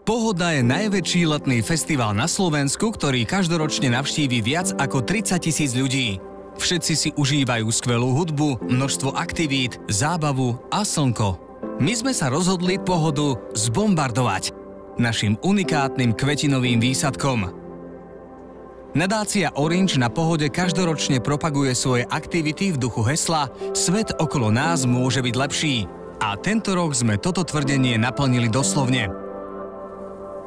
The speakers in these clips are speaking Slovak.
Pohoda je najväčší letný festival na Slovensku, ktorý každoročne navštíví viac ako 30 000 ľudí. Všetci si užívajú skvelú hudbu, množstvo aktivít, zábavu a slnko. My sme sa rozhodli Pohodu zbombardovať našim unikátnym kvetinovým výsadkom. Nadácia Orange na Pohode každoročne propaguje svoje aktivity v duchu hesla Svet okolo nás môže byť lepší. A tento rok sme toto tvrdenie naplnili doslovne.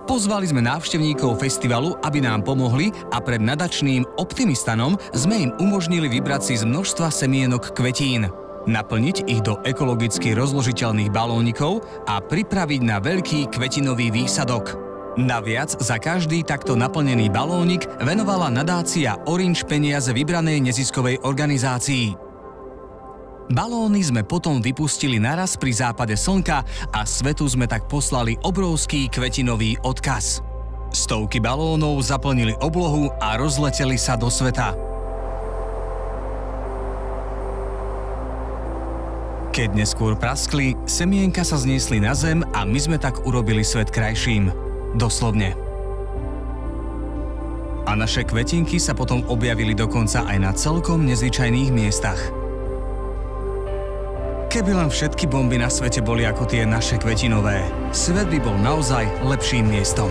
Pozvali sme návštevníkov festivalu, aby nám pomohli a pred nadačným Optimistanom sme im umožnili vybrať si z množstva semienok kvetín, naplniť ich do ekologicky rozložiteľných balónikov a pripraviť na veľký kvetinový výsadok. Naviac za každý takto naplnený balónik venovala nadácia Orange peniaze vybranej neziskovej organizácii. Balóny sme potom vypustili naraz pri západe slnka a svetu sme tak poslali obrovský kvetinový odkaz. Stovky balónov zaplnili oblohu a rozleteli sa do sveta. Keď neskôr praskli, semienka sa zniesli na zem a my sme tak urobili svet krajším. Doslovne. A naše kvetinky sa potom objavili dokonca aj na celkom nezvyčajných miestach. Keby len všetky bomby na svete boli ako tie naše kvetinové, svet by bol naozaj lepším miestom.